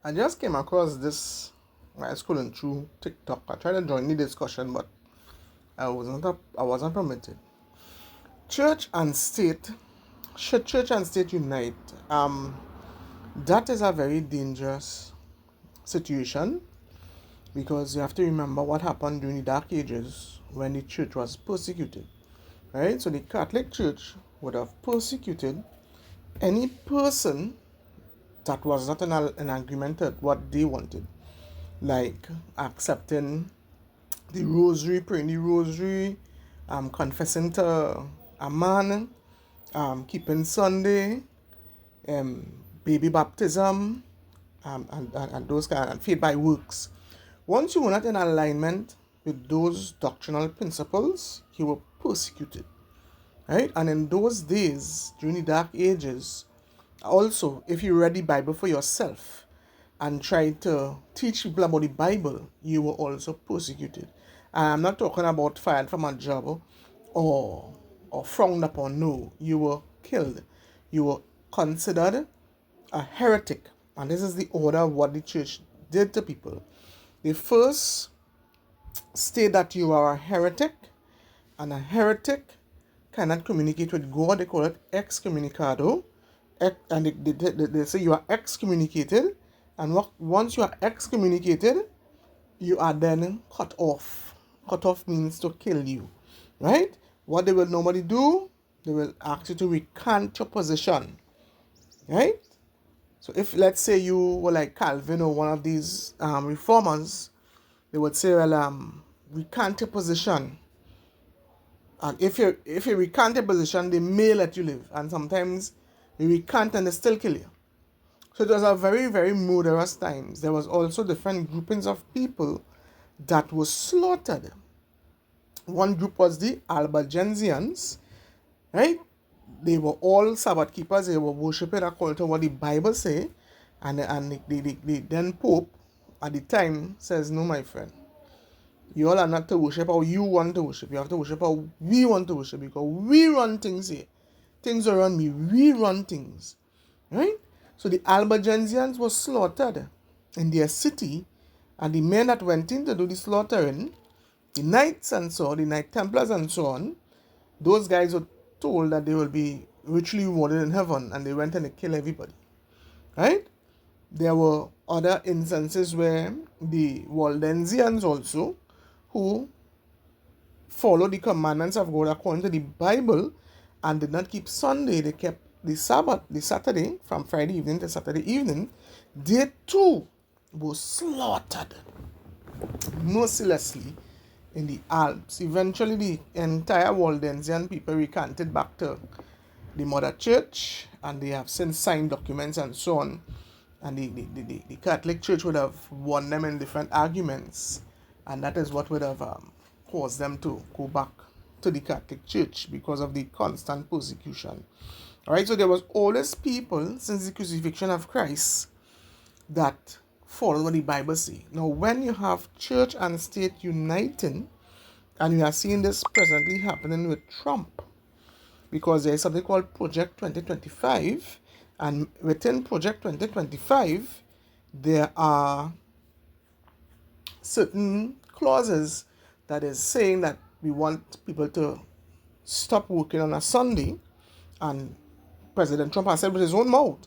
I just came across this while scrolling through TikTok. I tried to join the discussion, but I wasn't permitted. Church and state, should church and state unite? That is a very dangerous situation because you have to remember what happened during the Dark Ages when the church was persecuted, right? So the Catholic Church would have persecuted any person that was not in agreement with what they wanted, like accepting the rosary, praying the rosary, confessing to a man, keeping Sunday, baby baptism, and those kind of faith by works. Once you were not in alignment with those doctrinal principles, you were persecuted, right? And in those days, during the Dark Ages, also, if you read the Bible for yourself and tried to teach people about the Bible, you were also persecuted. And I'm not talking about fired from a job or frowned upon. No, you were killed. You were considered a heretic. And this is the order of what the church did to people. They first state that you are a heretic, and a heretic cannot communicate with God. They call it excommunicado. And they say you are excommunicated, and once you are excommunicated, you are then cut off. Cut off means to kill you, right? What they will normally do, they will ask you to recant your position, right? So if, let's say, you were like Calvin or one of these reformers, they would say, well, recant your position. And if you recant your position, they may let you live. And sometimes you recant and they still kill you. So it was a very, very murderous times. There was also different groupings of people that were slaughtered. One group was the Albigensians, right? They were all Sabbath keepers. They were worshipping according to what the Bible say. And the then Pope at the time says, no, my friend, you all are not to worship how you want to worship. You have to worship how we want to worship, because we run things here. Things around me, we run things, right? So the Albigensians were slaughtered in their city, and the men that went in to do the slaughtering, the Knights and so on, the Knight Templars and so on, those guys were told that they will be richly rewarded in heaven, and they went and they killed everybody, right? There were other instances where the Waldensians also, who followed the commandments of God according to the Bible and did not keep Sunday, they kept the Sabbath, the Saturday, from Friday evening to Saturday evening, they too were slaughtered mercilessly in the Alps. Eventually, the entire Waldensian people recanted back to the Mother Church, and they have since signed documents and so on. And the Catholic Church would have won them in different arguments, and that is what would have caused them to go back to the Catholic Church because of the constant persecution. Alright, so there was always people since the crucifixion of Christ that follow what the Bible says. Now, when you have church and state uniting, and we are seeing this presently happening with Trump, because there is something called Project 2025, and within Project 2025, there are certain clauses that is saying that we want people to stop working on a Sunday, and President Trump has said with his own mouth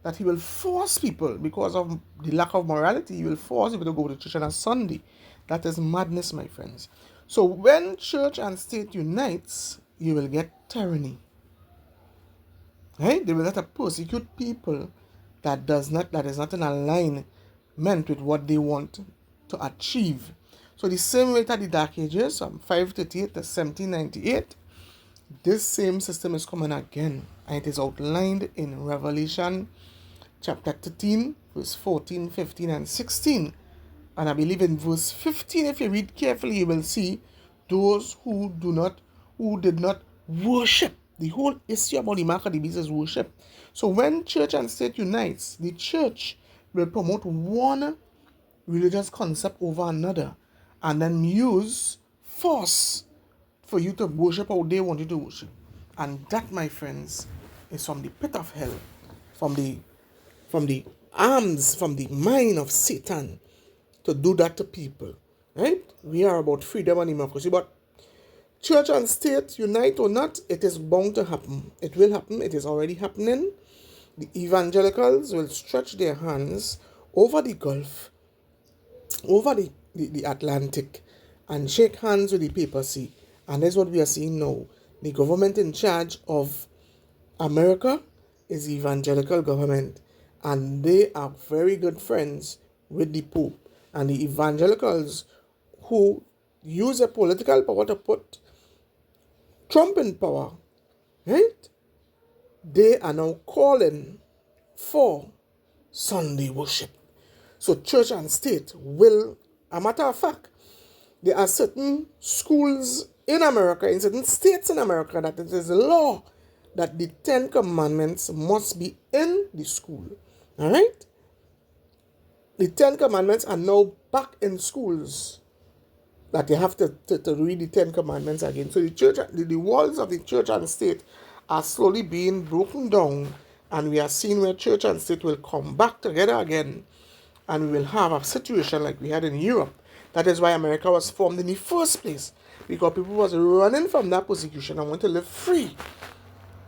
that he will force people, because of the lack of morality, he will force people to go to church on a Sunday. That is madness, my friends. So when church and state unites, you will get tyranny. Right? They will have to persecute people that is not in alignment with what they want to achieve. So the same way that the Dark Ages, from 538 to 1798, this same system is coming again, and it is outlined in Revelation chapter 13, verse 14, 15, and 16. And I believe in verse 15, if you read carefully, you will see those who did not worship. The whole issue about the mark of the beast is worship. So when church and state unites, the church will promote one religious concept over another, and then use force for you to worship how they want you to worship. And that, my friends, is from the pit of hell, from the arms from the mind of Satan to do that to people. Right? We are about freedom and democracy, but church and state, unite or not, it is bound to happen. It will happen. It is already happening. The evangelicals will stretch their hands over the Gulf, over the Atlantic, and shake hands with the papacy. And that's what we are seeing now. The government in charge of America is the evangelical government, and they are very good friends with the Pope. And the evangelicals who use a political power to put Trump in power, right? They are now calling for Sunday worship. So church and state will, a matter of fact, there are certain schools in America, in certain states in America, that it is a law that the 10 Commandments must be in the school. All right? The 10 Commandments are now back in schools, that you have to read the 10 Commandments again. So the church, the walls of the church and state are slowly being broken down, and we are seeing where church and state will come back together again, and we will have a situation like we had in Europe. That is why America was formed in the first place, because people was running from that persecution and want to live free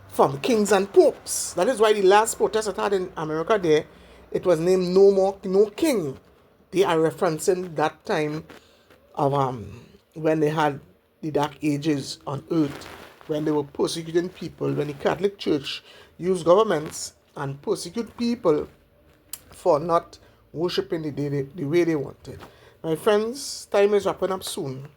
from kings and popes. That is why the last protest that had in America there, it was named No King. They are referencing that time of when they had the Dark Ages on earth, when they were persecuting people, when the Catholic Church used governments and persecute people for not worshiping the way they wanted. My friends, time is wrapping up soon,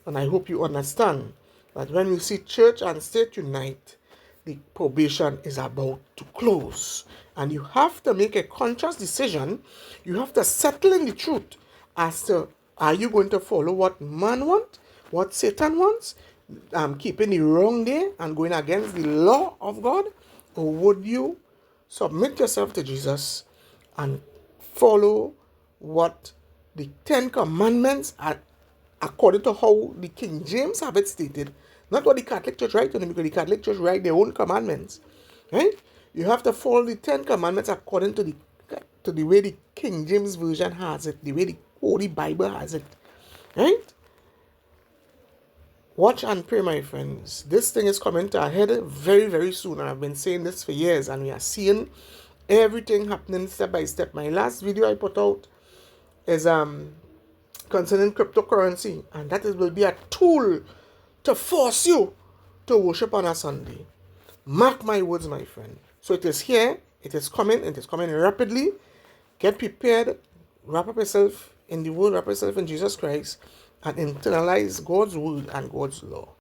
and I hope you understand that when we see church and state unite, the probation is about to close, and you have to make a conscious decision. You have to settle in the truth as to, are you going to follow what man wants, what Satan wants, keeping the wrong day and going against the law of God, or would you submit yourself to Jesus and follow what the 10 Commandments are, according to how the King James have it stated, not what the Catholic Church write to them, because the Catholic Church write their own commandments, right? You have to follow the 10 Commandments according to the way the King James Version has it, the way the Holy Bible has it, right? Watch and pray, my friends. This thing is coming to a head very, very soon, and I've been saying this for years, and we are seeing everything happening step by step. My last video I put out is concerning cryptocurrency, and that will be a tool to force you to worship on a Sunday. Mark my words, my friend. So it is here, it is coming rapidly. Get prepared, wrap up yourself in the word, wrap yourself in Jesus Christ, and internalize God's word and God's law.